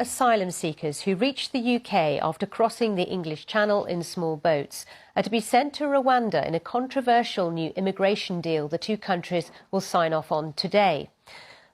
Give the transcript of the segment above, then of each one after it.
asylum seekers who reached the UK after crossing the English Channel in small boats are to be sent to Rwanda in a controversial new immigration deal the two countries will sign off on today.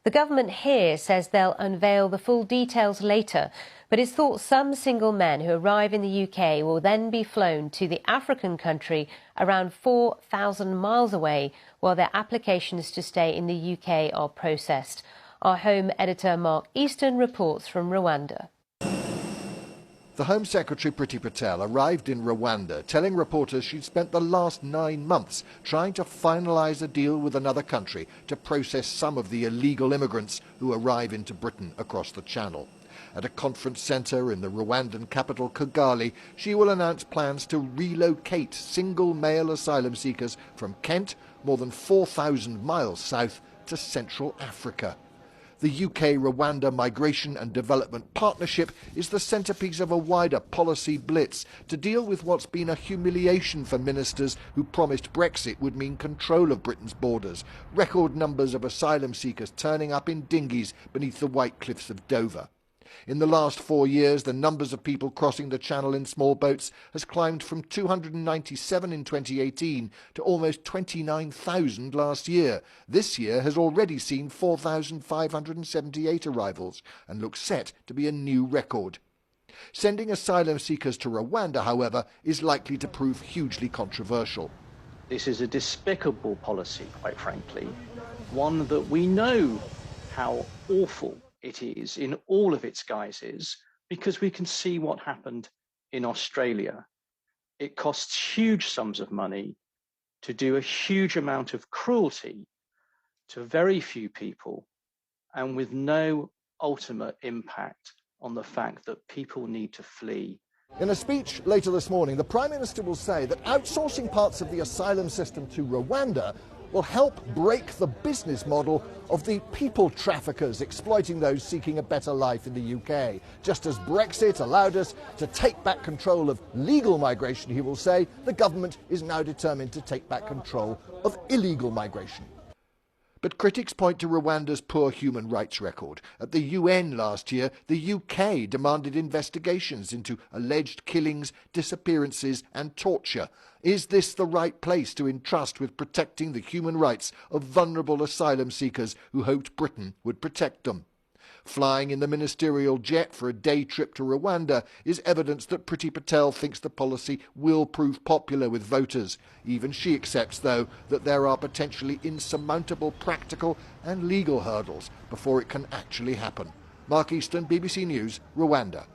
The government here says they'll unveil the full details later, but it's thought some single men who arrive in the UK will then be flown to the African country around 4,000 miles away while their applications to stay in the UK are processed. Our Home editor Mark Easton reports from Rwanda. The Home Secretary Priti Patel arrived in Rwanda, telling reporters she'd spent the last 9 months trying to finalise a deal with another country to process some of the illegal immigrants who arrive into Britain across the Channel. At a conference centre in the Rwandan capital Kigali, she will announce plans to relocate single male asylum seekers from Kent, more than 4,000 miles south, to Central Africa. The UK-Rwanda Migration and Development Partnership is the centrepiece of a wider policy blitz to deal with what's been a humiliation for ministers who promised Brexit would mean control of Britain's borders, record numbers of asylum seekers turning up in dinghies beneath the white cliffs of Dover. In the last 4 years, the numbers of people crossing the Channel in small boats has climbed from 297 in 2018 to almost 29,000 last year. This year has already seen 4,578 arrivals and looks set to be a new record. Sending asylum seekers to Rwanda, however, is likely to prove hugely controversial. This is a despicable policy, quite frankly, one that we know how awful it is in all of its guises, because we can see what happened in Australia. It costs huge sums of money to do a huge amount of cruelty to very few people, and with no ultimate impact on the fact that people need to flee. In a speech later this morning, the Prime Minister will say that outsourcing parts of the asylum system to Rwanda will help break the business model of the people traffickers exploiting those seeking a better life in the UK. Just as Brexit allowed us to take back control of legal migration, he will say, the government is now determined to take back control of illegal migration. But critics point to Rwanda's poor human rights record. At the UN last year, the UK demanded investigations into alleged killings, disappearances and torture. Is this the right place to entrust with protecting the human rights of vulnerable asylum seekers who hoped Britain would protect them? Flying in the ministerial jet for a day trip to Rwanda is evidence that Priti Patel thinks the policy will prove popular with voters. Even she accepts, though, that there are potentially insurmountable practical and legal hurdles before it can actually happen. Mark Easton, BBC News, Rwanda.